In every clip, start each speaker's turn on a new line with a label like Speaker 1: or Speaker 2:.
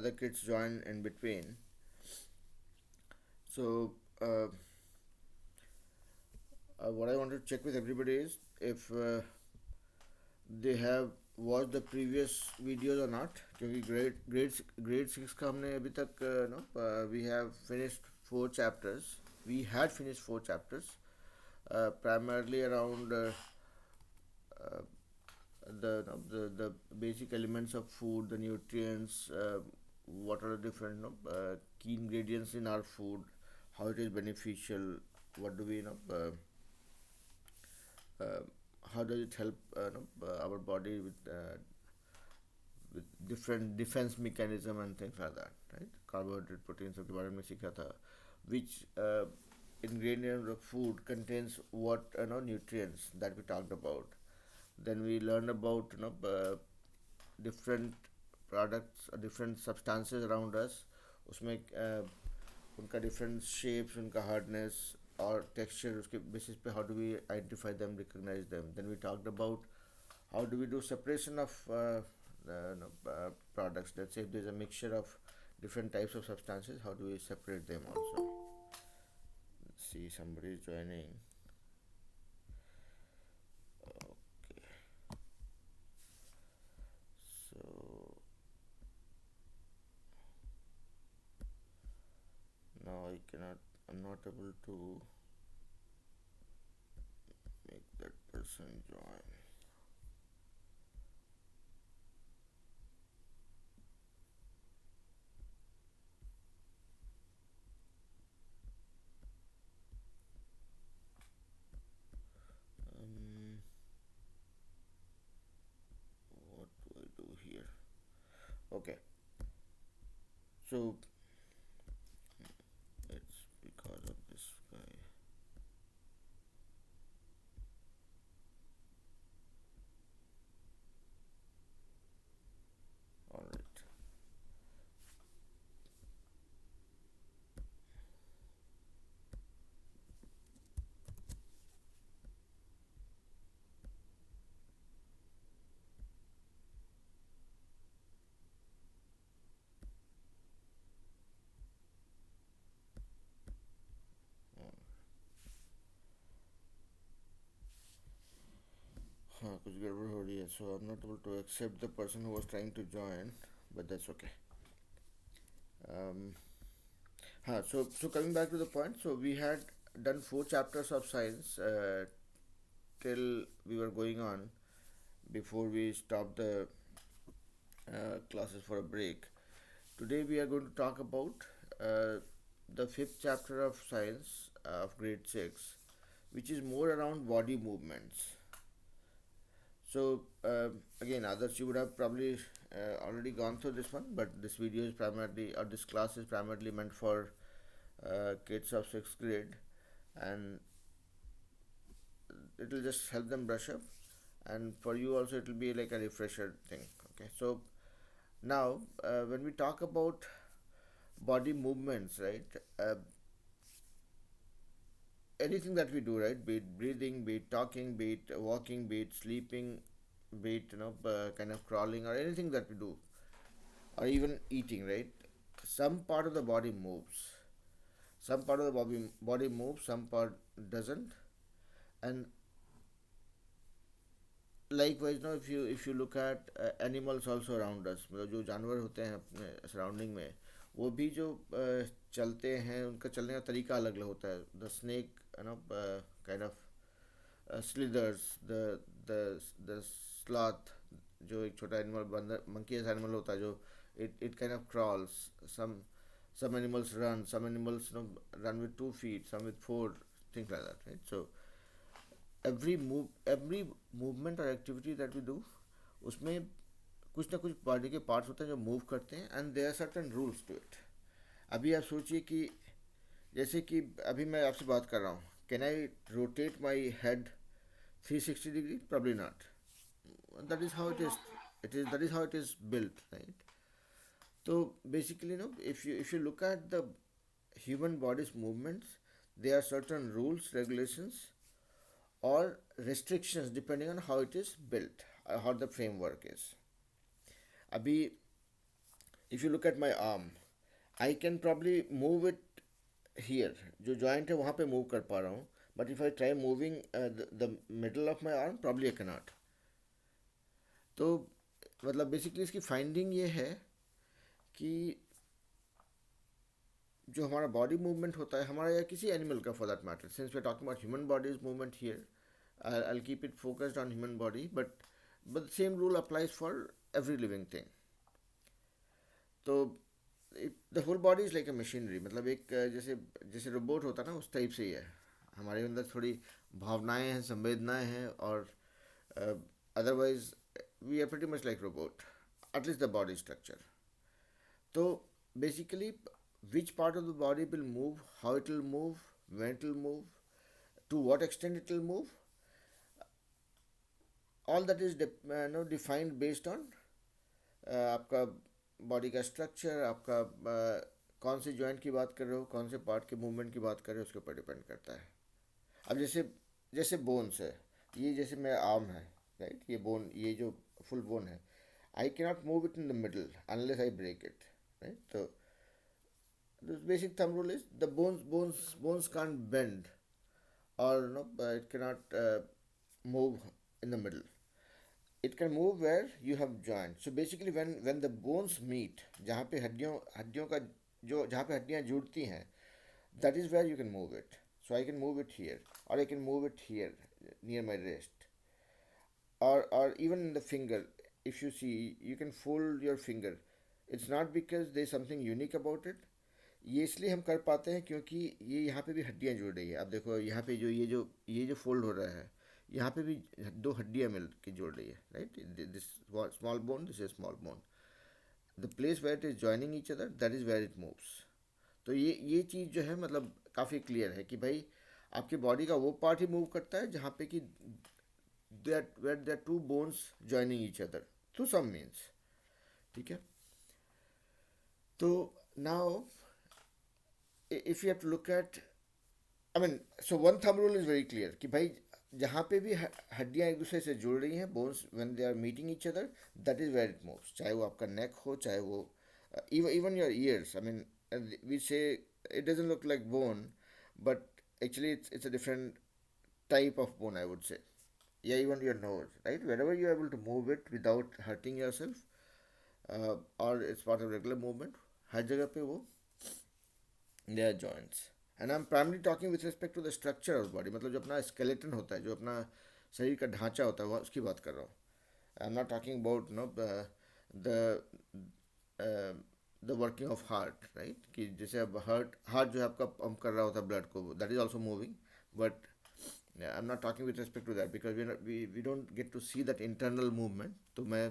Speaker 1: other kids join in between. So what I want to check with everybody is if they have watched the previous videos or not, क्योंकि grade 6 का हमने अभी तक no we have finished 4 chapters. We had finished 4 chapters, primarily around uh, the basic elements of food, the nutrients, what are the different key ingredients in our food, how it is beneficial, what do we uh, how does it help our body with different defense mechanism and things like that, right? Carbohydrate, proteins of the बारे में सीखा था, which ingredient of food contains what nutrients that we talked about. Then we learned about different products, different substances around us. उसमें उनका different shapes, उनका hardness और texture, उसके basis पे how do we identify them, recognize them. Then we talked about how do we do separation of products. Let's say if there's a mixture of different types of substances, how do we separate them also. Let's see, somebody is joining. Okay, so now I'm not able to make that person join. um, what do I do here? Okay, so it's because of this guy. All right. हाँ कुछ गड़बड़ हो रही है, so I'm not able to accept the person who was trying to join, but that's okay. um, so coming back to the point, so we had done 4 chapters of science till we were going on before we stopped the classes for a break. Today we are going to talk about uh, the fifth chapter of science of grade 6, which is more around body movements. So again, others you would have probably already gone through this one, but this video is primarily, or this class is primarily meant for kids of sixth grade, and it will just help them brush up, and for you also it will be like a refresher thing. Okay, so now when we talk about body movements, right? Anything that we do, right? Be it breathing, be it talking, be it walking, be it sleeping, be it kind of crawling, or anything that we do, or even eating, right? Some part of the body moves. Some part of the body moves, some part doesn't. And likewise, if you look at animals also around us, मतलब जो जानवर होते हैं अपने surrounding में, वो भी जो चलते हैं, उनका चलने का तरीका अलग अलग होता है. The snake kind of slithers, the sloth, जो एक छोटा एनिमल, बंदर मंकी जैसा एनिमल होता है, जो it kind of crawls. some animals run, some animals run with 2 feet, some with four, things like that, right? So every movement or activity that we do, उसमें कुछ ना कुछ बॉडी के पार्ट्स होते हैं जो मूव करते हैं, and there are certain rules to it. अभी आप सोचिए कि जैसे कि अभी मैं आपसे बात कर रहा हूँ, can I rotate my head 360 degree? Probably not. That is how it is that is how it is built, right? So basically, if you look at the human body's movements, there are certain rules, regulations, or restrictions depending on how it is built, how the framework is. Abhi, if you look at my arm, I can probably move it here, जो joint है वहाँ पे move कर पा रहा हूँ, but if I try moving the middle of my arm, probably I cannot. तो मतलब बेसिकली इसकी फाइंडिंग ये है कि जो हमारा बॉडी मूवमेंट होता है हमारा या किसी एनिमल का for that matter, since we are talking about human bodies movement here, I'll keep it focused on human body, but the same rule applies for every living thing. तो the whole body is like a machinery, मतलब एक जैसे जैसे robot होता है ना, उस type से ही है। हमारे अंदर थोड़ी भावनाएं हैं, संवेदनाएं हैं, और otherwise we are pretty much like robot, at least the body structure. तो basically which part of the body will move, how it will move, when it will move, to what extent it will move, all that is defined based on आपका body का structure, आपका कौन से joint की बात कर रहे हो, कौन से पार्ट के मूवमेंट की बात कर रहे हो, उसके ऊपर डिपेंड करता है। अब जैसे जैसे बोन्स है, ये जैसे मेरा आर्म है, राइट, ये बोन, ये जो फुल बोन है, I can not move it in the middle unless I break it, right. तो the basic thumb rule is the bones can't bend, or no, it cannot move in the middle. It can move where you have joint. So basically when the bones meet, जहाँ पे हड्डियों हड्डियों का जो जहाँ पे हड्डियाँ जुड़ती हैं, that is where you can move it. So I can move it here, or I can move it here near my wrist, or even in the finger. If you see, you can fold your finger. It's not because there's something unique about it. ये इसलिए हम कर पाते हैं क्योंकि ये यहाँ पे भी हड्डियाँ जुड़ रही है। अब देखो यहाँ पे जो ये जो फोल्ड हो रहा है, यहाँ पे भी दो हड्डियाँ मिल के जुड़ रही है, right. This small bone, this is small bone, the place where it is joining each other, that is where it moves. तो ये चीज़ जो है मतलब काफ़ी क्लियर है कि भाई आपकी बॉडी का वो पार्ट ही मूव करता है जहाँ पे कि there there two bones joining each other through some means, ठीक है। तो now if you have to look at, I mean, so one thumb rule is very clear कि भाई जहाँ पे भी हड्डियाँ एक दूसरे से जुड़ रही हैं, bones when they are meeting each other, that is where it moves. चाहे वो आपका neck हो, चाहे वो even your ears. I mean, we say it doesn't look like bone, but actually it's a different type of bone, I would say. Yeah, even your nose, right? Wherever you are able to move it without hurting yourself, or it's part of regular movement, हर जगह पे वो their joints. And I'm primarily talking with respect to the structure of body, मतलब जो अपना skeleton होता है, जो अपना शरीर का ढांचा होता है, वो उसकी बात कर रहा हूँ। I'm not talking about the uh, the working of heart, right, कि जैसे अब हार्ट जो है आपका पंप कर रहा होता है ब्लड को, that is also moving, but yeah, I'm not talking with respect to that because we don't get to see that internal movement. तो मैं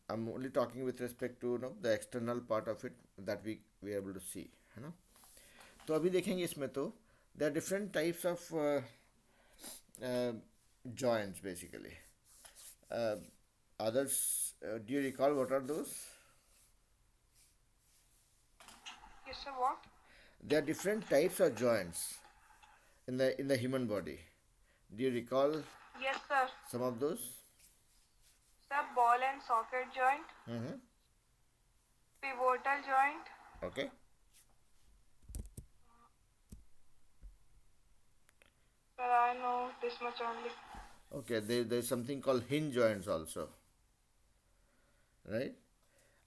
Speaker 1: I'm only talking with respect to the external part of it that we are able to see, है ना। तो अभी देखेंगे इसमें तो there are different types of joints basically. Others, do you recall what are those?
Speaker 2: Yes, sir. What?
Speaker 1: There are different types of joints in the human body. Do you recall
Speaker 2: Yes, sir.
Speaker 1: some of those?
Speaker 2: Sir, ball and socket joint,
Speaker 1: Mm-hmm.
Speaker 2: pivotal joint,
Speaker 1: Okay.
Speaker 2: sir, I know this much only.
Speaker 1: Okay. There's something called hinge joints also, right?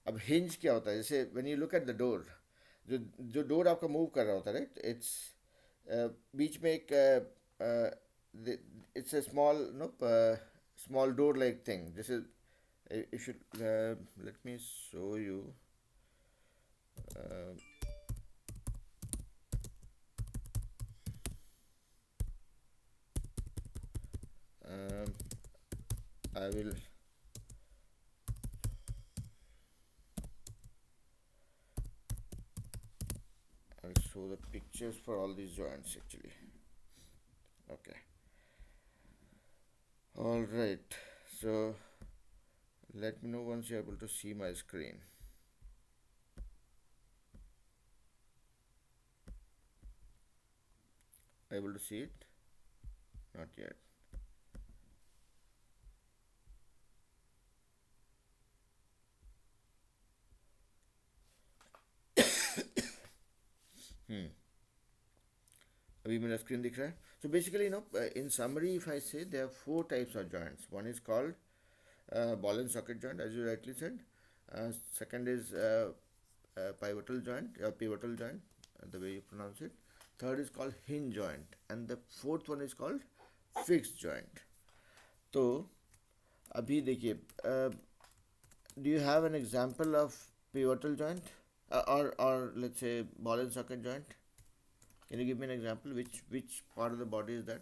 Speaker 1: अब hinge क्या होता है? जैसे when you look at the door, जो जो door आपका move कर रहा होता है, राइट, इट्स बीच में एक it's a small small door like thing. This is, you should let me show you. uh, um, I will I'll show the pictures for all these joints actually. Okay. All right. So let me know once you're able to see my screen. Able to see it? Not yet. अभी मेरा screen दिख रहा है. So basically, in summary, if I say there are four types of joints. One is called ball and socket joint, as you rightly said. Second is pivotal joint, pivotal joint, the way you pronounce it. Third is called hinge joint, and the fourth one is called fixed joint. तो अभी देखिए, do you have an example of pivotal joint, or let's say ball and socket joint? Can you give me an example? Which part of the body is that?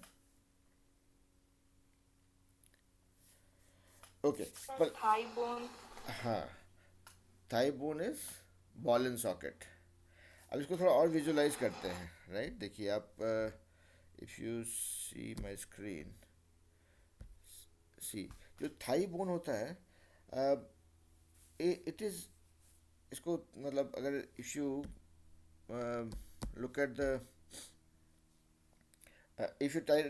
Speaker 1: Okay, well,
Speaker 2: Thigh bone.
Speaker 1: हाँ, thigh bone is ball and socket. अब इसको थोड़ा और visualise करते हैं, right. देखिए आप, if you see my screen, see जो थाई बोन होता है, इट इज, इसको मतलब अगर if you look at the, if you try,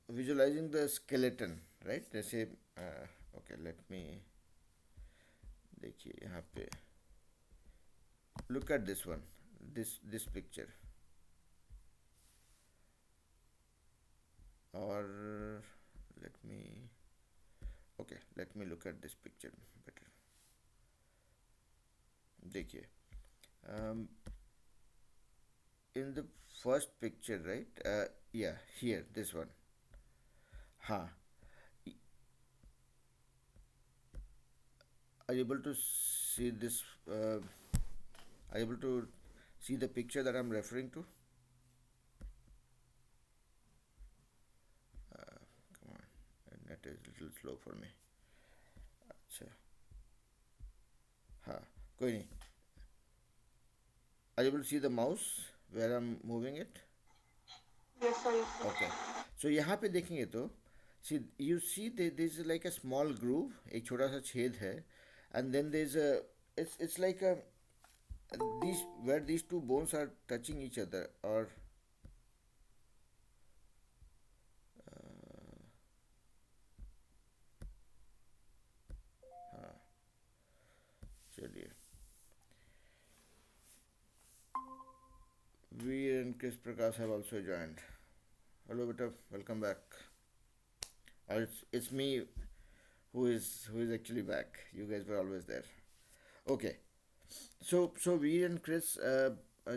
Speaker 1: visualizing the skeleton, right? जैसे okay, let me, देखिए यहाँ पे, look at this one, this picture, or let me, okay, let me look at this picture better. देखिए, in the first picture, right? Yeah, here, this one. हाँ, are you able to see this? Are you able to see the picture that I'm referring to? Come on, net is a little slow for me. अच्छा, हाँ, कोई नहीं. Are you able to see the mouse where I'm moving it?
Speaker 2: Yes, sir. Yes, sir.
Speaker 1: Okay. So यहाँ पे देखेंगे तो, see, you see there's like a small groove, एक छोटा सा छेद है, and then there's a, it's like a, these, where these two bones are touching each other, or हाँ, चलिए, Veer and Chris Prakash have also joined. Hello beta, welcome back. It's me who is actually back. You guys were always there. Okay, so Veer and Chris,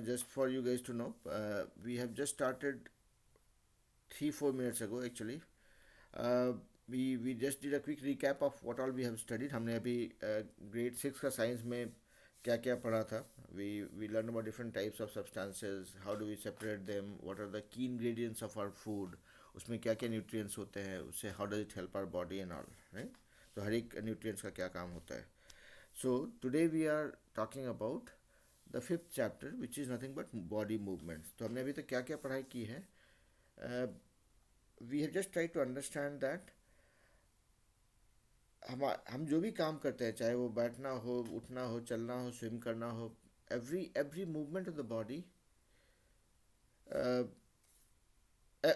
Speaker 1: just for you guys to know, we have just started 3-4 minutes ago actually. uh, we just did a quick recap of what all we have studied. हमने अभी grade 6 का science में क्या क्या पढ़ा था. We learned about different types of substances, how do we separate them, what are the key ingredients of our food, उसमें क्या क्या nutrients होते हैं, उससे how does it help our body and all, right? So हर एक nutrients का क्या काम होता है. So today we are talking about the fifth chapter, which is nothing but body movements. तो हमने अभी तक क्या क्या पढ़ाई की है? We have just tried to understand that हम जो भी काम करते हैं, चाहे वो बैठना हो, उठना हो, चलना हो, स्विम करना हो, every movement of the body, uh,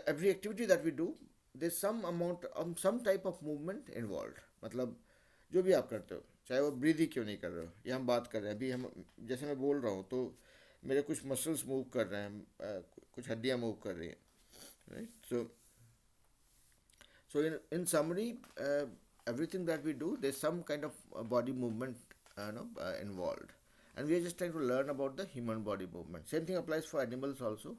Speaker 1: every activity that we do, there's some amount, some type of movement involved. मतलब जो भी आप करते हो, चाहे वो ब्रीद ही क्यों नहीं कर रहे हो, ये हम बात कर रहे हैं अभी. हम जैसे मैं बोल रहा हूँ तो मेरे कुछ मसल्स मूव कर रहे हैं, कुछ हड्डियाँ मूव कर रही हैं, right. So in summary, everything that we do, there's some kind of body movement involved, and we are just trying to learn about the human body movement. Same thing applies for animals also.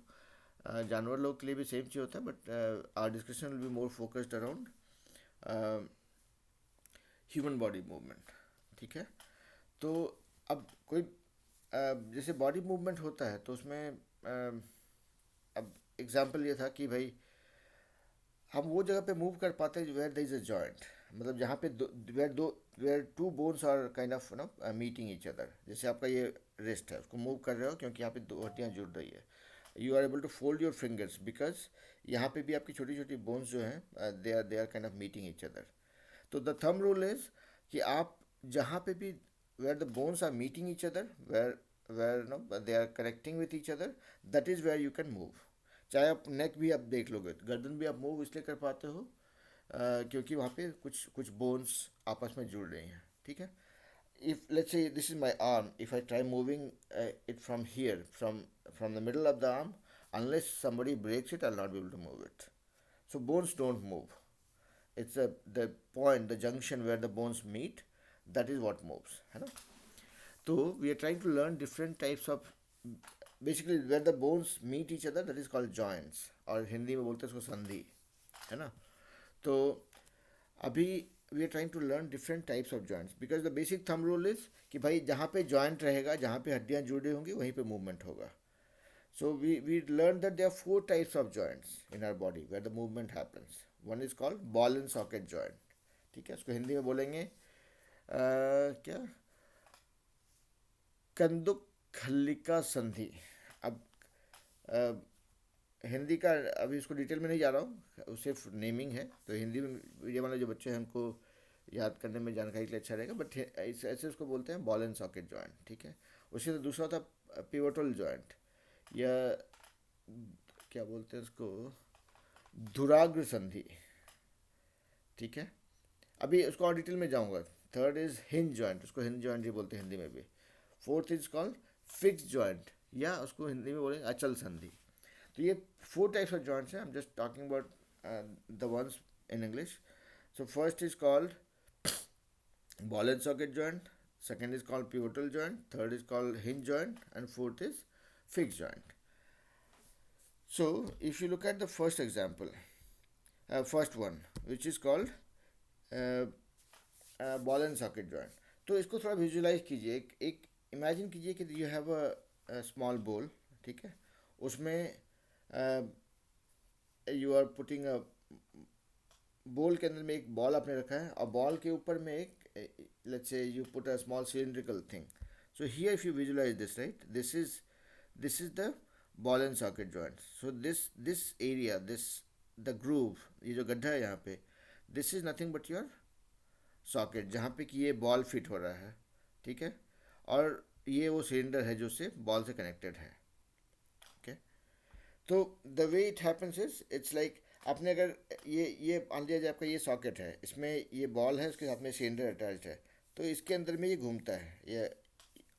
Speaker 1: जानवर लोग के लिए भी same चीज़ होता है, but our discussion will be more focused around human body movement. ठीक है, तो अब कोई जैसे बॉडी मूवमेंट होता है तो उसमें अब एग्जांपल ये था कि भाई हम वो जगह पे मूव कर पाते हैं where there is a joint, मतलब जहाँ पे where two bones are kind of meeting each other. जैसे आपका ये रिस्ट है, उसको मूव कर रहे हो क्योंकि यहाँ पे दो हड्डियाँ जुड़ रही है. You are able to fold your fingers because यहाँ पे भी आपकी छोटी छोटी बोन्स जो हैं they are kind of meeting each other. तो द थंब रूल इज कि आप जहाँ पे भी where the bones are meeting each other, where they are connecting with each other, that is where you can move. चाहे आप नेक भी आप देख लोगे, गर्दन भी आप मूव इसलिए कर पाते हो क्योंकि वहाँ पे कुछ कुछ बोन्स आपस में जुड़ रही हैं. ठीक है, if let's say this is my arm, if I try moving it from here, from from the middle of the arm. Unless somebody breaks it, I'll not be able to move it. So bones don't move. It's the point, the junction where the bones meet, that is what moves, है ना. So we are trying to learn different types of, basically where the bones meet each other, that is called joints, और हिंदी में बोलते हैं उसको संधि, है ना. तो अभी we are trying to learn different types of joints, because the basic thumb rule is कि भाई जहाँ पे जॉइंट रहेगा, जहाँ पे हड्डियाँ जुड़ी होंगी, वहीं पे मूवमेंट होगा. So we learn that there are 4 types of joints in our body where the movement happens. One is called ball and socket joint. ठीक है, उसको हिंदी में बोलेंगे क्या, कंदुक खल्लिका संधि. अब हिंदी का अभी इसको डिटेल में नहीं जा रहा हूँ, सिर्फ नेमिंग है. तो हिंदी में ये वाले जो बच्चे हैं उनको याद करने में जानकारी के लिए अच्छा रहेगा, बट ऐसे उसको बोलते हैं बॉल एंड सॉकेट जॉइंट. ठीक है, उससे दूसरा था पिवोटल जॉइंट, या क्या बोलते हैं उसको, धुराग्र संधि. ठीक है, अभी उसको और डिटेल में जाऊँगा. थर्ड इज हिंज जॉइंट, उसको हिंज जॉइंट ही बोलते हैं हिंदी में भी. Fourth is called fix joint, या उसको हिंदी में बोलेंगे अचल संधि. तो ये 4 टाइप्स ऑफ जॉइंट्स हैं. I am just talking about the ones in English. So first is called ball and socket joint, second is called pivotal joint, third is called hinge joint, and fourth is fixed joint. So if you look at the first example, first one, which is called ball and socket joint. तो इसको थोड़ा visualise कीजिए. एक imagine कीजिए कि you have a small बोल. ठीक है, उसमें यू आर पुटिंग अ, बोल के अंदर में एक बॉल आपने रखा है, और बॉल के ऊपर में एक, let's say you put a small cylindrical thing. So here if you visualize this, right, this is the ball and socket joint. So this area, the groove, ये जो गड्ढा है यहाँ पे, this is nothing but your socket, जहाँ पे कि ये बॉल फिट हो रहा है. ठीक है, और ये वो सिलेंडर है जो से बॉल से कनेक्टेड है. ओके, तो the way it happens is, it's like आपने अगर ये मान लिया जाए आपका ये सॉकेट है, इसमें ये बॉल है, उसके साथ में सिलेंडर अटैच्ड है. तो इसके अंदर में ये घूमता है, ये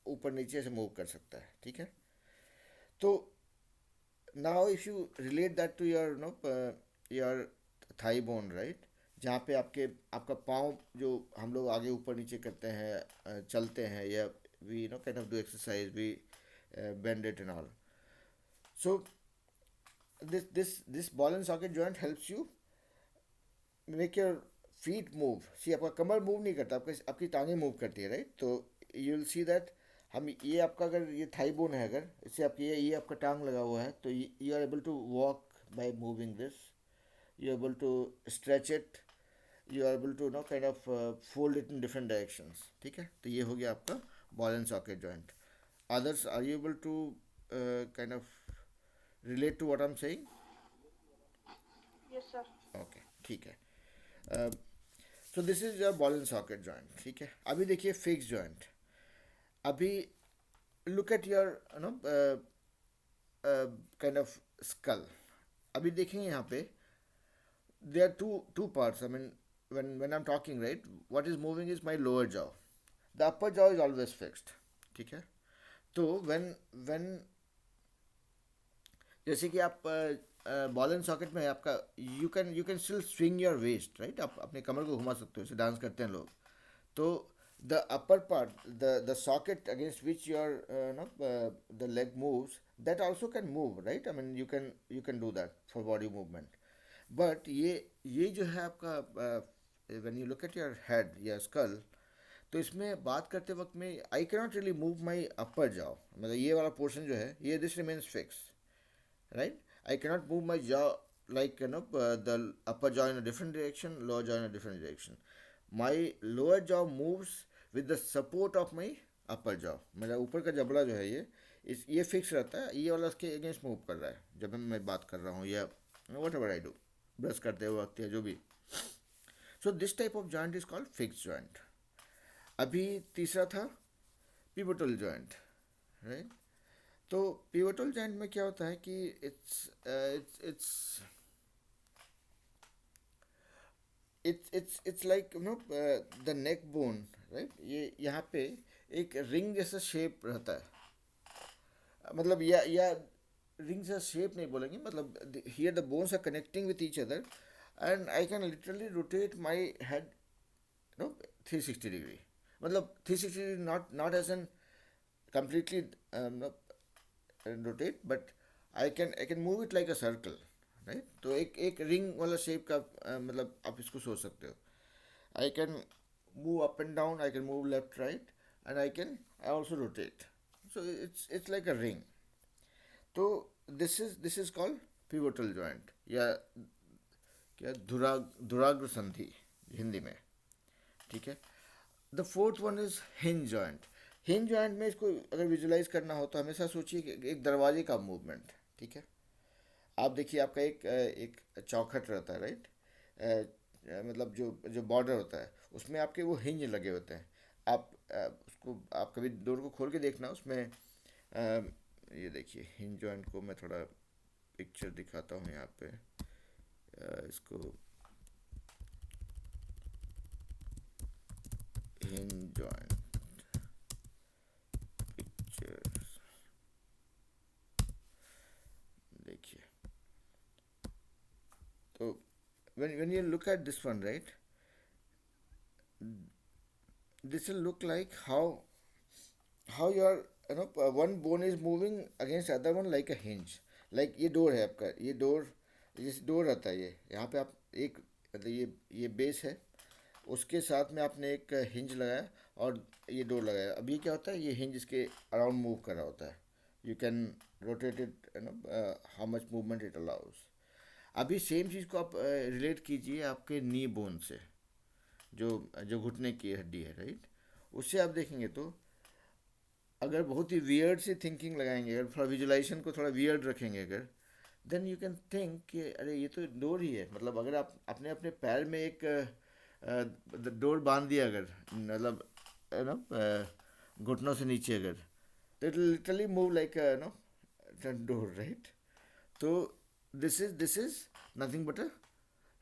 Speaker 1: ऊपर नीचे से मूव कर सकता है. ठीक है, तो now if you relate that to your your thigh bone, right, जहाँ पे आपका पाँव जो हम लोग आगे ऊपर नीचे करते हैं, चलते हैं, या we kind of do exercise, we bend it and all. So this ball and socket joint helps you make your feet move. See, आपका कमर मूव नहीं करता, आपकी टांगें मूव करती है, राइट. तो यू विल सी दैट हम ये आपका, अगर ये थाई बोन है, अगर इससे आपकी ये आपका टांग लगा हुआ है, तो you are able to walk by moving this. You are able to stretch it, you are able to kind of fold it in different directions. ठीक है, तो ये हो गया आपका ball and socket joint. Others, are you able to kind of relate to what I'm saying?
Speaker 2: Yes, sir.
Speaker 1: Okay, ठीक है. So this is your ball and socket joint. ठीक है, अभी देखिए fixed joint. अभी look at your kind of skull. अभी देखेंगे यहाँ पे there are two parts. I mean, when I'm talking, right, what is moving is my lower jaw. The upper jaw is always fixed. ठीक है, तो when जैसे कि आप बॉल एंड सॉकेट में आपका you can still swing your waist, right. आप अपने कमर को घुमा सकते हो, जैसे डांस करते हैं लोग. तो the upper part, the socket against which your the leg moves, that also can move, right. I mean you can do that for body movement. But ये जो है आपका, when you look at your head या skull, तो इसमें बात करते वक्त में I can not really move my upper jaw, मतलब ये वाला पोर्शन जो है, ये this remains fixed, right. I cannot move my jaw like the upper jaw in a different direction, lower jaw in a different direction. My lower jaw moves with the support of my upper jaw. मेरा ऊपर का जबड़ा जो है, ये fix रहता है, ये वाला उसके अगेंस्ट मूव कर रहा है जब मैं बात कर रहा हूँ, या what ever I do, brush करते हुए वक्त या जो भी. So this type of joint is called fix joint. अभी तीसरा था पिवोटल जॉइंट, राइट. तो पिवोटल जॉइंट में क्या होता है कि it's like the neck bone, right. ये यहाँ पे एक रिंग जैसा शेप रहता है, मतलब या रिंग्स आर शेप नहीं बोलेंगे, मतलब here the bones are connecting with each other and I can literally rotate my head, no, 360 degree. मतलब 360 degree, not as an completely rotate, but I can move it like a circle, right? तो एक ring वाला shape का मतलब आप इसको सोच सकते हो. I can move up and down, I can move left right, and I also rotate. So it's like a ring. तो this is called pivotal joint, या क्या, धुराग्र संधि हिंदी में. ठीक है. The fourth one is hinge joint. Hinge joint में इसको अगर विजुलाइज करना हो तो हमेशा सोचिए कि एक दरवाजे का मूवमेंट. ठीक है. आप देखिए, आपका एक चौखट रहता है, राइट. मतलब जो जो बॉर्डर होता है उसमें आपके वो हिंज लगे होते हैं. आप उसको आप कभी डोर को खोल के देखना, उसमें ये देखिए हिंज जॉइंट को मैं थोड़ा पिक्चर दिखाता हूँ यहाँ पे. इसको हिंज जॉइंट पिक्चर्स देखिए. तो when you look at this one, right, this will look like how your, one bone is moving against other one like a hinge. Like ये डोर है आपका, ये डोर, जैसे डोर रहता है ये, यहाँ पे आप एक, मतलब ये बेस है, उसके साथ में आपने एक हिंज लगाया और ये डोर लगाया. अब ये क्या होता है, ये हिंज इसके अराउंड मूव कर रहा होता है. You can rotate it, how much movement it allows. अभी सेम चीज़ को आप रिलेट कीजिए आपके नी बोन से, जो जो घुटने की हड्डी है, राइट. उससे आप देखेंगे तो अगर बहुत ही वियर्ड सी थिंकिंग लगाएंगे, अगर थोड़ा विजुलाइजेशन को थोड़ा वियर्ड रखेंगे अगर, देन यू कैन थिंक कि अरे ये तो डोर ही है. मतलब अगर आप अपने अपने पैर में एक डोर बांध दिया अगर, मतलब नो, घुटनों से नीचे अगर, तो it literally move like no door, right. तो this is nothing but a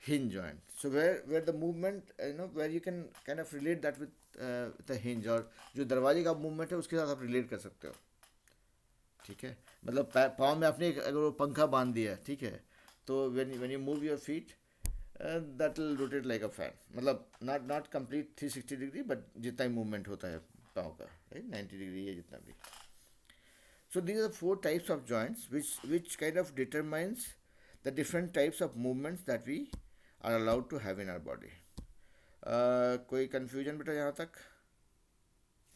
Speaker 1: hinge joint. So where the movement, where you can kind of relate that with the hinge, और जो दरवाजे का मूवमेंट है उसके साथ आप रिलेट कर सकते हो. ठीक है. मतलब पाँव में आपने अगर वो पंखा बांध दिया, ठीक है, तो when you move your feet, that will rotate like a fan. मतलब not complete 360 डिग्री, बट जितना ही मूवमेंट होता है पाँव का, राइट, 90 डिग्री या जितना भी. So these are the four types of joints which kind of determines the different types of movements that we are allowed to have in our body. कोई confusion बेटा यहाँ तक?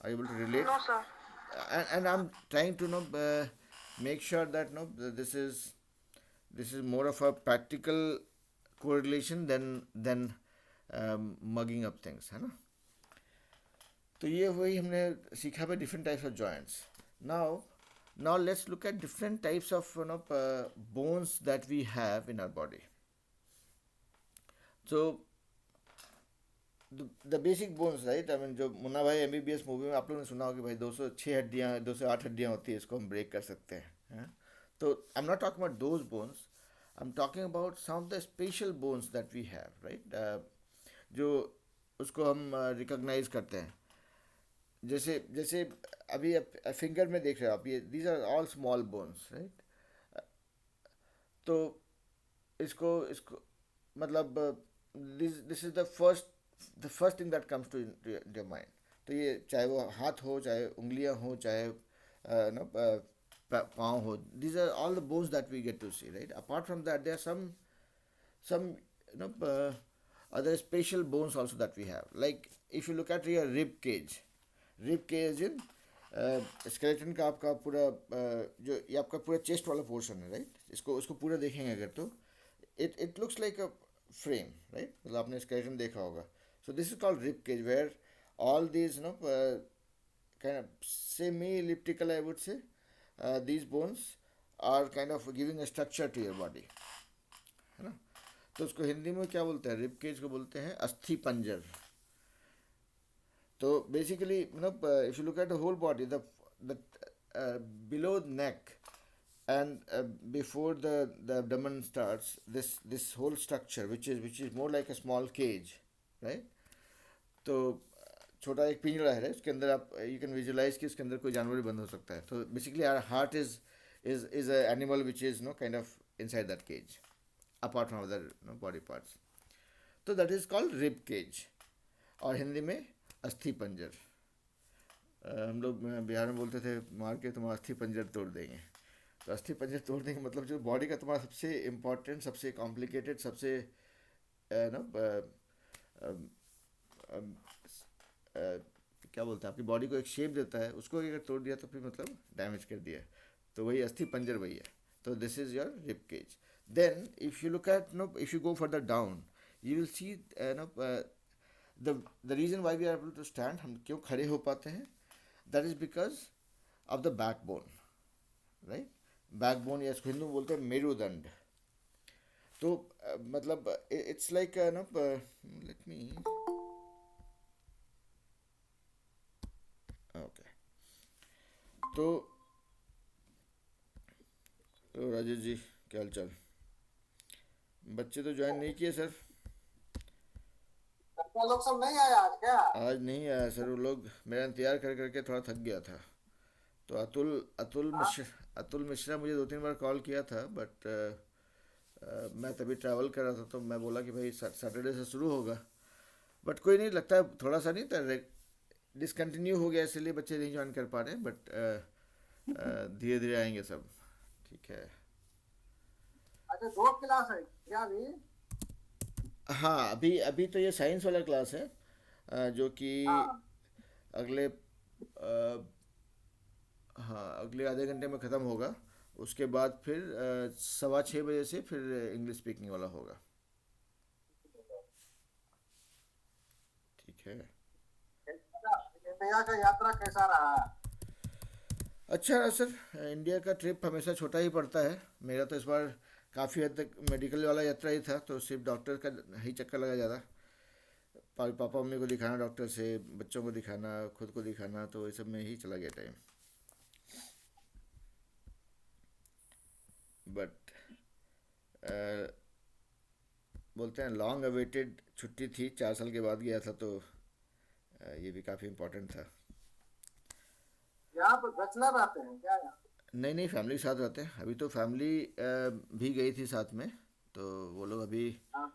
Speaker 1: Are you able to relate?
Speaker 2: No, sir.
Speaker 1: And I'm trying to make sure that this is more of a practical correlation than mugging up things, है ना. तो ये वही हमने सीखा पे different types of joints. Now let's look at different types of bones that we have in our body. So the basic bones, right? I mean, जो मुन्ना भाई MBBS मूवी में आप लोगों ने सुना होगा कि भाई 206 हड्डियाँ, 208 हड्डियाँ होती है, इसको हम ब्रेक कर सकते हैं. तो I'm not talking about those bones. I'm talking about some of the special bones that we have, right? जो उसको हम रिकॉग्नाइज करते हैं. जैसे अभी फिंगर में देख रहे हो आप, ये these are all small bones, right. तो इसको मतलब this is the first thing that comes to your mind. तो ये चाहे वो हाथ हो, चाहे उंगलियां हो, चाहे पाँव हो, these are all the bones that we get to see, right. Apart from that there are some other special bones also that we have. Like if you look at your rib cage in skeleton का आपका पूरा जो ये आपका पूरा chest वाला portion है, right. उसको पूरा देखेंगे अगर, तो it looks like a frame, right. मतलब आपने स्केलेटन देखा होगा. So this is called rib cage, where all these kind of semi-elliptical, I would say, these bones are kind of giving a structure to your body, है ना. तो उसको हिंदी में क्या बोलते हैं, रिब केज को बोलते हैं अस्थि पंजर. तो basically if you look at the whole body, the below neck and before the abdomen starts, this whole structure which is more like a small cage, right. तो छोटा एक पिंजरा है, उसके अंदर आप यू कैन विजुलाइज कि उसके अंदर कोई जानवर भी बंद हो सकता है. तो basically our heart is is a animal which is kind of inside that cage, apart from other body parts. तो that is called rib cage, और हिंदी में अस्थि पंजर. हम लोग बिहार में बोलते थे मार के तुम्हारा अस्थि पंजर तोड़ देंगे. तो अस्थि पंजर तोड़ देंगे मतलब जो बॉडी का तुम्हारा सबसे इम्पोर्टेंट, सबसे कॉम्प्लिकेटेड, सबसे नो क्या बोलते हैं, आपकी बॉडी को एक शेप देता है, उसको अगर तोड़ दिया तो फिर मतलब डैमेज कर दिया. तो वही अस्थि पंजर वही है. तो this is your rib cage. Then if you look at if you go further down, you will see the reason why we are able to stand, हम क्यों खड़े हो पाते हैं, that is because of the backbone, right. Backbone या इसको हिंदू में बोलते हैं मेरुदंड. तो मतलब it's like let me okay. तो राजेश जी क्या हाल चाल. बच्चे तो ज्वाइन नहीं किए सर.
Speaker 3: लड़का लोग सब नहीं आया आज क्या?
Speaker 1: आज नहीं आया सर. वो लोग मेरा इंतजार कर करके थोड़ा थक गया था. तो अतुल मिश्रा मुझे 2-3 बार कॉल किया था, बट मैं तभी ट्रैवल कर रहा था, तो मैं बोला कि भाई सैटरडे से शुरू होगा. बट कोई नहीं, लगता है थोड़ा सा नहीं था डिसकंटिन्यू हो गया, इसलिए बच्चे नहीं ज्वाइन कर पा रहे हैं. बट धीरे धीरे आएंगे सब. ठीक है.
Speaker 3: अच्छा 2 क्लास है क्या अभी?
Speaker 1: हाँ, अभी अभी तो ये साइंस वाला क्लास है, जो कि
Speaker 3: हाँ।
Speaker 1: अगले हाँ अगले आधे घंटे में ख़त्म होगा. उसके बाद फिर 6:15 बजे से फिर इंग्लिश स्पीकिंग वाला होगा. ठीक है.
Speaker 3: इंडिया का यात्रा कैसा रहा?
Speaker 1: अच्छा रहा सर. इंडिया का ट्रिप हमेशा छोटा ही पड़ता है. मेरा तो इस बार काफ़ी हद तक मेडिकल वाला यात्रा ही था, तो सिर्फ डॉक्टर का ही चक्कर लगा ज़्यादा. पापा मम्मी को दिखाना डॉक्टर से, बच्चों को दिखाना, खुद को दिखाना, तो ये सब में ही चला गया टाइम. बट बोलते हैं लॉन्ग अवेटेड छुट्टी थी, 4 साल के बाद गया था, तो ये भी काफ़ी इम्पोर्टेंट था.
Speaker 3: यहाँ पर बैचलर रहते हैं क्या यहाँ?
Speaker 1: नहीं नहीं, फैमिली के साथ रहते हैं. अभी तो फैमिली भी गई थी साथ में, तो
Speaker 3: हाँ।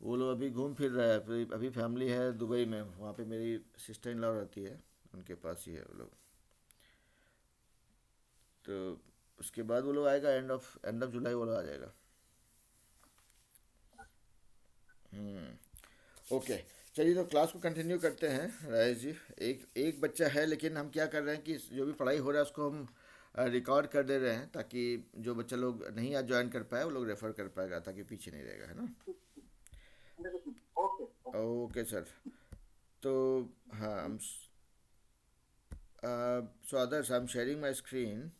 Speaker 1: वो लोग अभी घूम फिर रहे हैं. अभी फैमिली है दुबई में, वहाँ पे मेरी सिस्टर इन लॉ रहती है, उनके पास ही है वो लोग. तो उसके बाद वो लोग आएगा, एंड ऑफ जुलाई वो लोग आ जाएगा. ओके. चलिए तो क्लास को कंटिन्यू करते हैं. राजेश जी, एक एक बच्चा है, लेकिन हम क्या कर रहे हैं कि जो भी पढ़ाई हो रहा है उसको हम रिकॉर्ड कर दे रहे हैं, ताकि जो बच्चा लोग नहीं आज ज्वाइन कर पाए वो लोग रेफ़र कर पाएगा, ताकि पीछे नहीं रहेगा, है ना.
Speaker 3: ओके।
Speaker 1: Okay sir. तो हाँ, हम so others I am sharing my screen.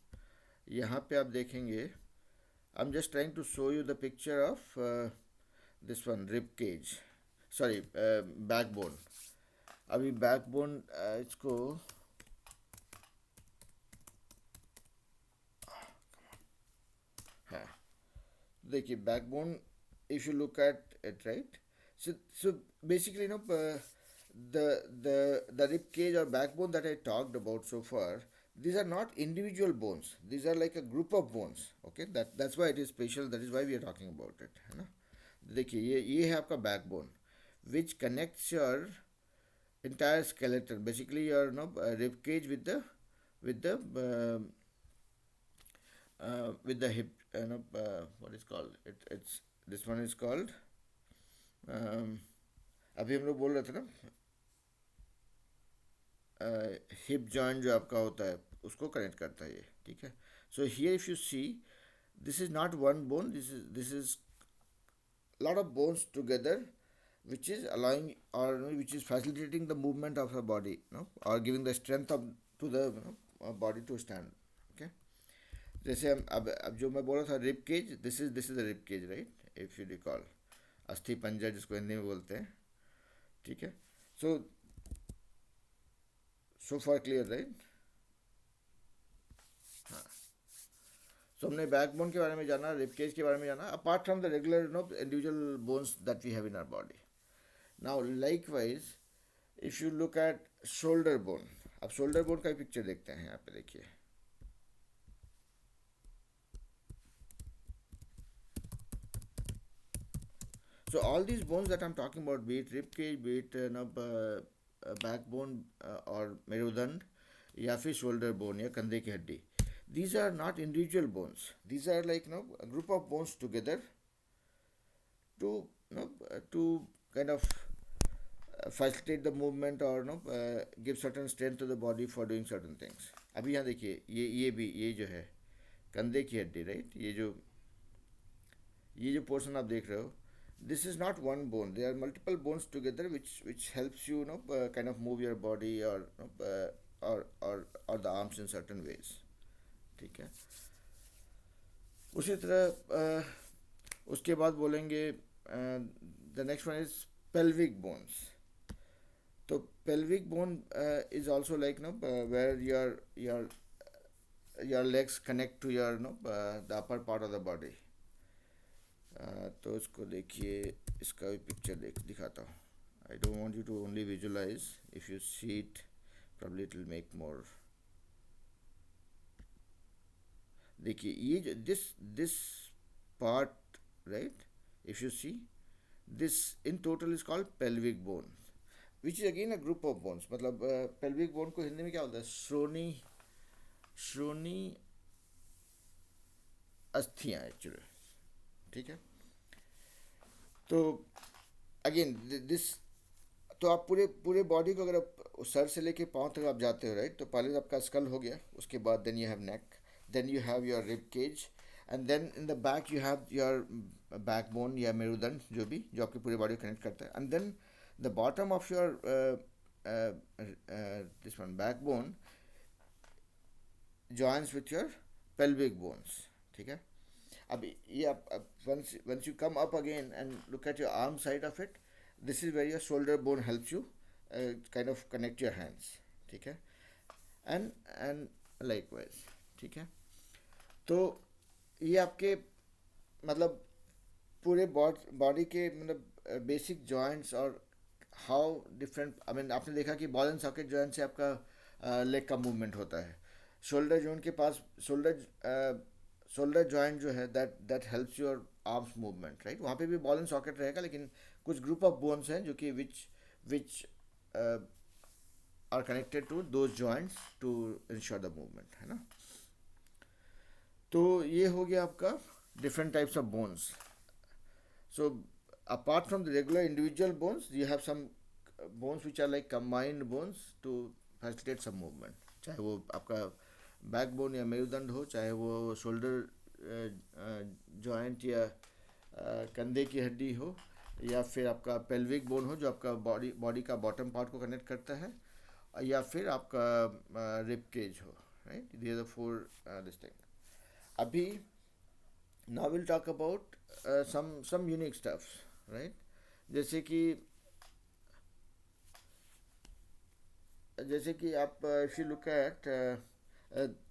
Speaker 1: यहाँ पे आप देखेंगे, I am just trying to show you the picture of this one, rib cage, sorry backbone. अभी बैकबोन इसको हाँ देखिए, backbone if you look at it, right. So basically, the rib cage or backbone that I talked about so far, these are not individual bones. These are like a group of bones. Okay, that's why it is special. That is why we are talking about it, है ना. देखिए ये है आपका backbone, which connects your entire skeleton. Basically, your rib cage with the hip. What is called? It's this one is called. अभी हम लोग बोल रहे थे ना, हिप जॉइंट जो आपका होता है उसको कनेक्ट करता है ये. ठीक है. So here if you see, this is not one bone, this is lot of bones together, which is allowing or which is facilitating the movement of the body, or giving the strength to the body to stand. Okay. जैसे हम अब जो मैं बोल रहा था rib cage, this is the rib cage, right. If you recall, अस्थि पंजर जिसको हिंदी में बोलते हैं. ठीक है. So for clear, right. हाँ. सो हमने बैकबोन के बारे में जाना, रिब केज के बारे में जाना, apart from the regular individual bones that we have in our body. Now likewise if you look at shoulder bone, अब शोल्डर बोन का पिक्चर देखते हैं. यहाँ पे देखिए, So all these bones that I'm talking about, be it rib cage, be it backbone or merudand, या फिर shoulder bone या कंधे की हड्डी, these are not individual bones. These are like a group of bones together to to kind of facilitate the movement or give certain strength to the body for doing certain things. अभी यहाँ देखिए ये भी ये जो है कंधे की हड्डी, राइट, ये जो पोर्शन आप देख रहे हो, this is not one bone. There are multiple bones together which helps you, kind of move your body or or the arms in certain ways. ठीक है. उसी तरह उसके बाद बोलेंगे the next one is pelvic bones. तो pelvic bone is also like where your legs connect to your the upper part of the body. तो इसको देखिए, इसका भी पिक्चर दिखाता हूँ. I don't want you to only visualize. If you see it, probably it will make more. देखिए ये जो this part, right? If you see, this in total is called pelvic bone, which is again a group of bones. मतलब pelvic bone को हिंदी में क्या बोलते हैं? श्रोणी अस्थियाँ actually. ठीक है. तो अगेन दिस, तो आप पूरे बॉडी को अगर आप सर से लेके पाँव तक आप जाते हो, राइट, तो पहले तो आपका स्कल हो गया, उसके बाद then you have neck, then you have your rib cage, and then in the back you have your backbone या मेरुदंड, जो आपकी पूरी बॉडी को कनेक्ट करता है, and then the bottom of your this one backbone joins with your pelvic bones. ठीक है. अब ये आप once you come up again and look at your arm side of it, this is where your shoulder bone helps you kind of connect your hands. ठीक है. and likewise. ठीक है. तो ये आपके मतलब पूरे बॉडी के मतलब बेसिक जॉइंट्स और हाउ डिफरेंट, आई मीन आपने देखा कि बॉल एंड सॉकेट जॉइंट से आपका लेग का मूवमेंट होता है. शोल्डर जॉइंट के पास शोल्डर जॉइंट जो है that helps your arms movement, right. वहाँ पे भी बॉल एंड सॉकेट रहेगा, लेकिन कुछ ग्रुप ऑफ बोन्स हैं जो कि which are connected to those joints to ensure the movement, है ना. तो ये हो गया आपका different types of bones. So apart from the regular individual bones, you have some bones which are like combined bones to facilitate some movement, चाहे वो आपका बैकबोन या मेरुदंड हो, चाहे वो शोल्डर जॉइंट या कंधे की हड्डी हो, या फिर आपका पेल्विक बोन हो जो आपका बॉडी का बॉटम पार्ट को कनेक्ट करता है, या फिर आपका रिब केज हो, right. These are the for this thing. अभी now will talk about some unique stuff, right. जैसे कि आप इफ यू लुक एट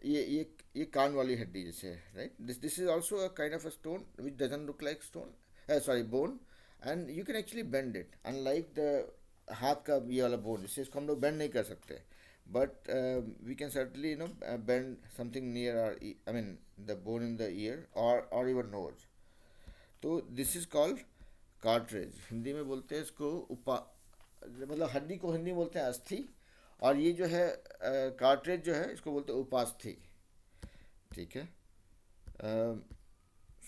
Speaker 1: ये कान वाली हड्डी जैसे, right. This is also a kind of a stone which doesn't look like stone, sorry bone, and you can actually bend it, unlike the हाथ का ये वाला बोन, जिससे इसको हम लोग बेंड नहीं कर सकते, but we can certainly bend something near our, I mean the bone in the ear और even nose. So this is called cartilage. Hindi में बोलते हैं इसको मतलब हड्डी को हिंदी में बोलते हैं अस्थि, और ये जो है कार्ट्रेज जो है इसको बोलते हैं उपास्थि. ठीक है.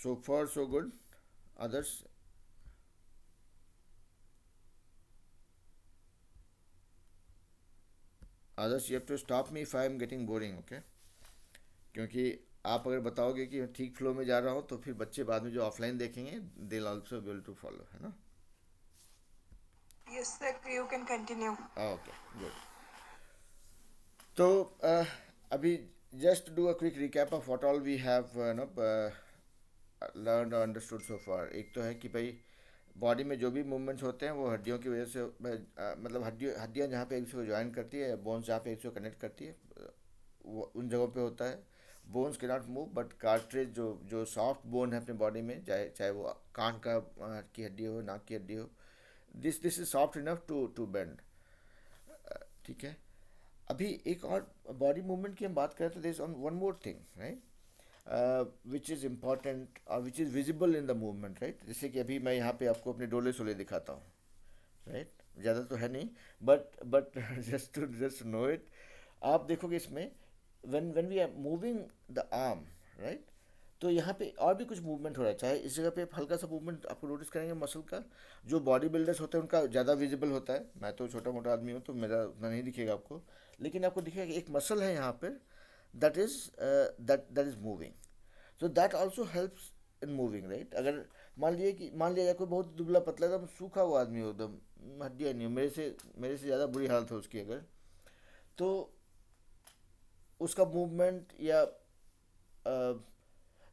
Speaker 1: So for so good. Others you have to stop me if I am getting boring, okay. क्योंकि आप अगर बताओगे कि मैं ठीक फ्लो में जा रहा हूँ तो फिर बच्चे बाद में जो ऑफलाइन देखेंगे they will also be able to follow, है ना.
Speaker 2: Yes, sir, you can continue.
Speaker 1: Okay good. तो अभी just do a quick recap of what all we have learned or understood so far. एक तो है कि भाई बॉडी में जो भी मूवमेंट्स होते हैं वो हड्डियों की वजह से मतलब हड्डियाँ जहाँ पे एक दूसरे को ज्वाइन करती है, बोन्स जहाँ पे एक दूसरे को कनेक्ट करती है, वो उन जगहों पे होता है. बोन्स के नॉट मूव, बट कार्ट्रेज जो सॉफ्ट बोन है अपने बॉडी में, चाहे वो कान का की हड्डी हो, नाक की हड्डी हो, this is soft enough to bend. ठीक है. अभी एक और बॉडी मूवमेंट की हम बात करें तो there is one more thing, right. Which is important और which is visible in the movement, right? जैसे कि अभी मैं यहाँ पे आपको अपने डोले सोले दिखाता हूँ, राइट? ज़्यादा तो है नहीं, बट जस्ट नो इट। आप देखोगे इसमें when we are moving the arm, right, तो यहाँ पे और भी कुछ मूवमेंट हो रहा है। चाहे इस जगह पे हल्का सा मूवमेंट आपको नोटिस करेंगे मसल का, जो बॉडी बिल्डर्स होते हैं उनका ज़्यादा विजिबल होता है। मैं तो छोटा मोटा आदमी हूँ तो मेरा उतना नहीं दिखेगा आपको, लेकिन आपको दिखेगा कि एक मसल है यहाँ पर, that is that is moving. So that also helps in moving, right? अगर मान लिया जाए कोई बहुत दुबला पतला एकदम सूखा हुआ आदमी हो, एकदम हड्डियाँ नहीं हो, मेरे से ज़्यादा बुरी हालत हो उसकी अगर, तो उसका मूवमेंट अ,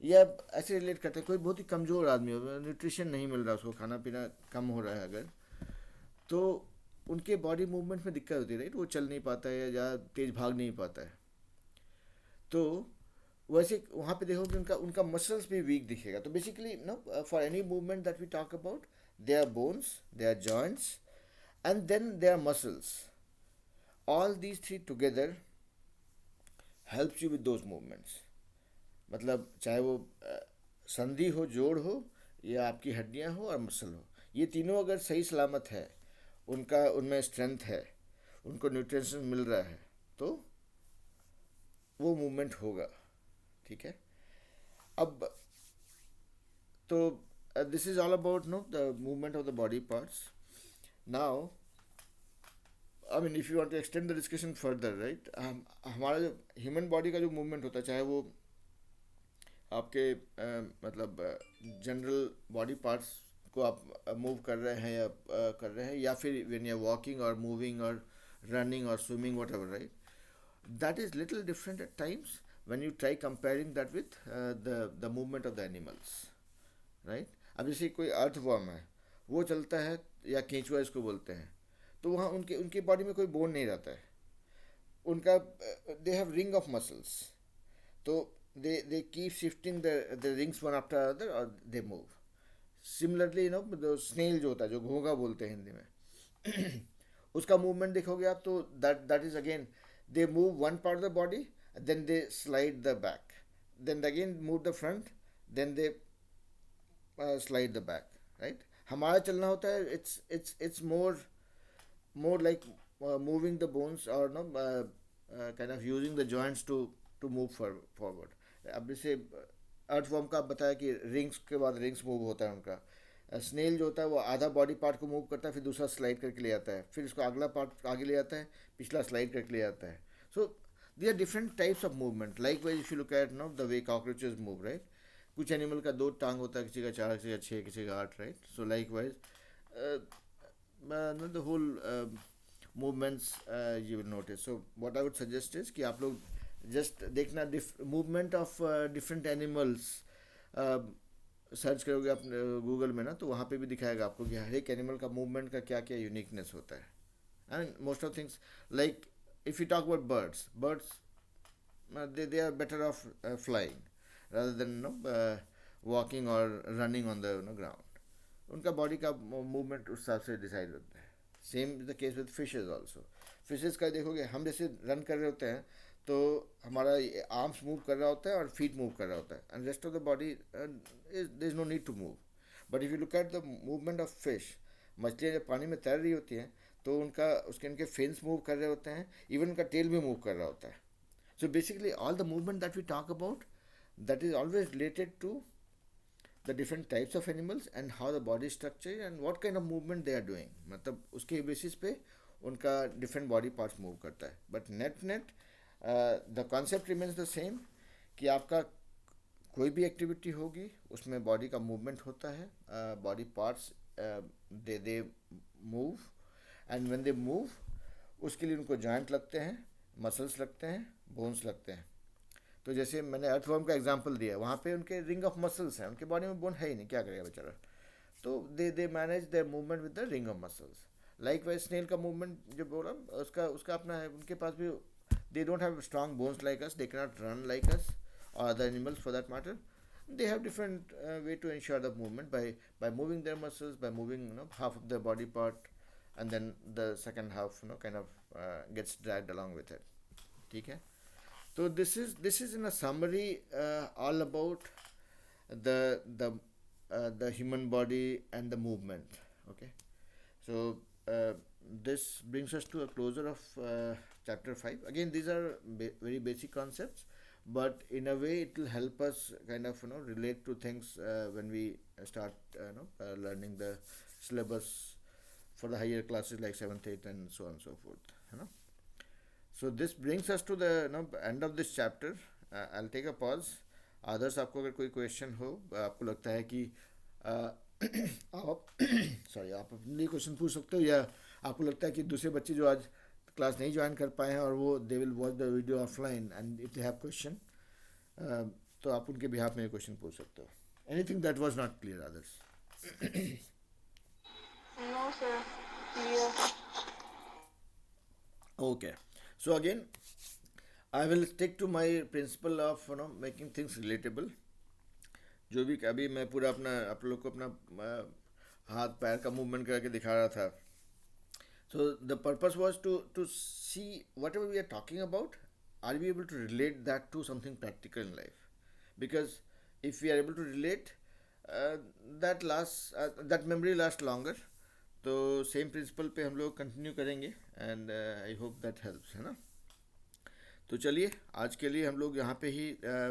Speaker 1: या ऐसे रिलेट करते हैं। कोई बहुत ही कमज़ोर आदमी हो, न्यूट्रिशन नहीं मिल रहा उसको, खाना पीना कम हो रहा है अगर, तो उनके बॉडी मूवमेंट में दिक्कत होती है, राइट? वो चल नहीं पाता है या तेज़ भाग नहीं पाता है। तो वैसे वहाँ पे देखोगे उनका उनका मसल्स भी वीक दिखेगा। तो basically no, for any movement that we talk about, they are bones, they are joints, and then they are muscles. All these three together helps you with those movements. मतलब चाहे वो संधि हो, जोड़ हो, या आपकी हड्डियां हो और मसल हो, ये तीनों अगर सही सलामत है, उनका उनमें स्ट्रेंथ है, उनको न्यूट्रिशन मिल रहा है, तो वो मूवमेंट होगा। ठीक है? अब तो this is all about know the movement of the body parts. Now I mean if you want to extend the discussion further, right, हमारा जो ह्यूमन बॉडी का जो मूवमेंट होता है, चाहे वो आपके मतलब जनरल बॉडी पार्ट्स को आप मूव कर रहे हैं या फिर व्हेन यू आर वॉकिंग और मूविंग और रनिंग और swimming what ever, right, that is little different at times when you try comparing that with the movement of the animals, right? अब जैसे कोई अर्थवर्म है, वो चलता है, या केंचुआ इसको बोलते हैं, तो वहाँ उनके उनके बॉडी में कोई बोन नहीं रहता है। उनका they have ring of muscles, तो they keep shifting the rings one after other और they move. Similarly you know, जो स्नेल जो होता है, जो घोंघा बोलते हैं हिंदी में, उसका मूवमेंट देखोगे आप, तो that is again, they move one part of the body, then they slide the back, then they again move the front, then they slide the back, right? हमारा चलना होता है, it's more like moving the bones, or no, kind of using the joints to move forward. अब जैसे earthworm का आप बताया कि रिंग्स के बाद रिंग्स मूव होता है उनका। स्नेल जो होता है वो आधा बॉडी पार्ट को मूव करता है, फिर दूसरा स्लाइड करके ले आता है, फिर इसको अगला पार्ट आगे ले आता है, पिछला स्लाइड करके ले आता है। So they are different types of movement. Likewise if you look at no the way cockroaches move, right, कुछ एनिमल का 2 टांग होता है, किसी का 4, किसी का 6, किसी का 8, right? So likewise the whole movements you will notice. So what I would suggest is कि आप लोग जस्ट देखना movement of different animals, search करोगे आप गूगल में ना, तो वहाँ पे भी दिखाएगा आपको कि हर एक एनिमल का मूवमेंट का क्या क्या यूनिकनेस होता है। And most of things, like if you talk about birds they are better off flying rather than walking or running on the ground. उनका बॉडी का मूवमेंट उस हिसाब से डिसाइड होता है। Same is the case with fishes also. Fishes का देखोगे, हम जैसे रन कर रहे होते हैं तो हमारा आर्म्स मूव कर रहा होता है और फीट मूव कर रहा होता है, and rest of the body there is no need to move. But if you look at the movement of fish, मछलियाँ जब पानी में तैर रही होती हैं तो उनके फिन्स मूव कर रहे होते हैं, इवन उनका टेल भी मूव कर रहा होता है। So basically all the movement that we talk about, that is always related to the different types of animals and how the body structure and what kind of movement they are doing. मतलब उसके basis पे उनका different body parts move करता है। But net the concept remains the same, कि आपका कोई भी एक्टिविटी होगी उसमें बॉडी का मूवमेंट होता है, body parts they move, and when they move उसके लिए उनको जॉइंट लगते हैं, मसल्स लगते हैं, बोन्स लगते हैं। तो जैसे मैंने अर्थवर्म का एग्जांपल दिया, वहाँ पे उनके रिंग ऑफ मसल्स हैं, उनके बॉडी में बोन है ही नहीं, क्या करेगा बेचारा, तो they manage their movement with the ring of muscles. Likewise snail का मूवमेंट जो बोला, उसका अपना है, उनके पास भी they don't have strong bones like us, they can not run like us or other animals for that matter. They have different way to ensure the movement by moving their muscles, by moving half of their body part, and then the second half kind of gets dragged along with it. ठीक है? So this is in a summary all about the human body and the movement. Okay, so this brings us to a closure of chapter 5. Again, these are very basic concepts, but in a way it will help us kind of relate to things when we start learning the syllabus for the higher classes like 7th 8th and so on and so forth, you know. So this brings us to the end of this chapter. I'll take a pause. Others, आपको अगर कोई question हो, आपको लगता है कि आप sorry आप अपने लिए क्वेश्चन पूछ सकते हो, या आपको लगता है कि दूसरे बच्चे जो आज क्लास नहीं ज्वाइन कर पाए हैं और वो they will watch the video offline and if they have question, तो आप उनके बिहाफ में क्वेश्चन पूछ सकते हो. Anything that was not clear others?
Speaker 2: No, sir. Clear.
Speaker 1: Okay. So again, I will stick to my principle of making things relatable. जो भी अभी मैं पूरा अपना आप लोग को अपना हाथ पैर का मूवमेंट करके दिखा रहा था. So the purpose was to see whatever we are talking about, are we able to relate that to something practical in life? Because if we are able to relate, that memory lasts longer. तो same principle पे हम लोग continue करेंगे and I hope that helps, है ना. तो चलिए आज के लिए हम लोग यहाँ पे ही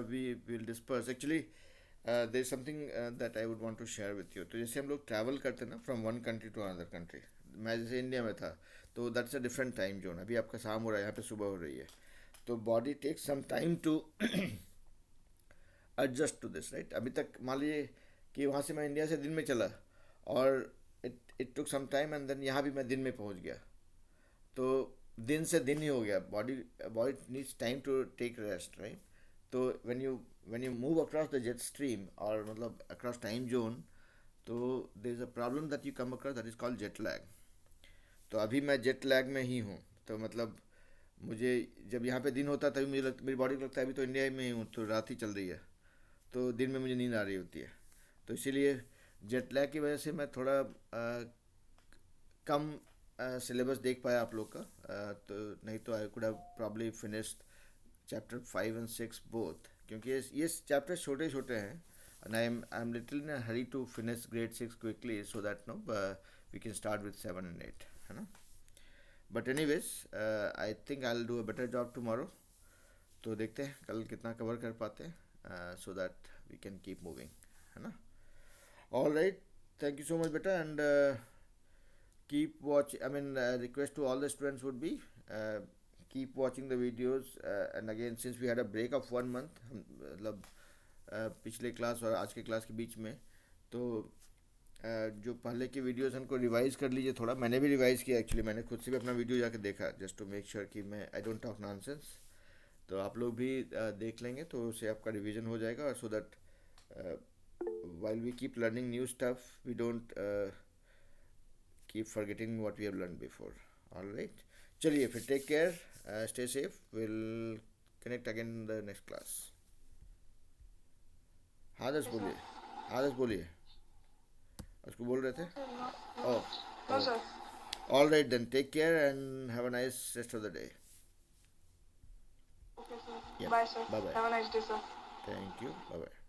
Speaker 1: we will disperse. Actually there is something that I would want to share with you. तो जैसे हम लोग ट्रैवल करते हैं ना from one country to another country, मैं जैसे इंडिया में था तो that's a different time zone. अभी आपका शाम हो रहा है, यहाँ पे सुबह हो रही है, तो body takes some time to adjust to this, right. अभी तक मान लीजिए कि वहाँ से मैं इंडिया से दिन में चला और it took some time and then यहाँ भी मैं दिन में पहुँच गया, तो दिन से दिन ही हो गया. Body needs time to take rest, right. तो when you move across the jet stream और मतलब अक्रॉस टाइम जोन, तो there is a problem that you come across that is called jet lag. तो अभी मैं जेट लैग में ही हूँ. तो मतलब मुझे जब यहाँ पे दिन होता है तभी मेरी बॉडी को लगता है अभी तो इंडिया में ही हूँ, तो रात ही चल रही है, तो दिन में मुझे नींद आ रही होती है. तो इसीलिए जेट लैग की वजह से मैं थोड़ा कम सिलेबस देख पाया आप लोग का. तो नहीं तो I could have probably finished chapter 5 and 6 both, क्योंकि ये चैप्टर छोटे छोटे हैं and I'm little in a hurry to finish grade 6 quickly so that we can start with 7 and 8, है ना. But anyways, I think I'll do a better job tomorrow. तो देखते हैं कल कितना कवर कर पाते हैं, so that we can keep moving, है ना. All right, thank you so much beta, and keep watch. I mean, request to all the students would be keep watching the videos, and again since we had a break of 1 month, मतलब पिछले class और आज के class के बीच में, तो जो पहले की वीडियोस उनको रिवाइज कर लीजिए थोड़ा. मैंने भी रिवाइज किया एक्चुअली, मैंने खुद से भी अपना वीडियो जाके देखा जस्ट टू मेक श्योर कि मैं आई डोंट टॉक नॉनसेंस. तो आप लोग भी देख लेंगे तो उससे आपका रिवीजन हो जाएगा, so that while we keep learning new stuff, we don't keep forgetting what we have learned before. All right, चलिए फिर take care, stay safe, we'll connect again in the next class. आदर्श बोलिए, आदर्श बोलिए, उसको बोल रहे थे.
Speaker 2: No,
Speaker 1: Oh,
Speaker 2: no,
Speaker 1: oh.
Speaker 2: sir.
Speaker 1: All right then, take care and have a nice rest of the day.
Speaker 2: Okay, sir.
Speaker 1: Yeah.
Speaker 2: Bye, sir.
Speaker 1: Bye bye.
Speaker 2: Have a nice day, sir.
Speaker 1: Thank you. Bye bye.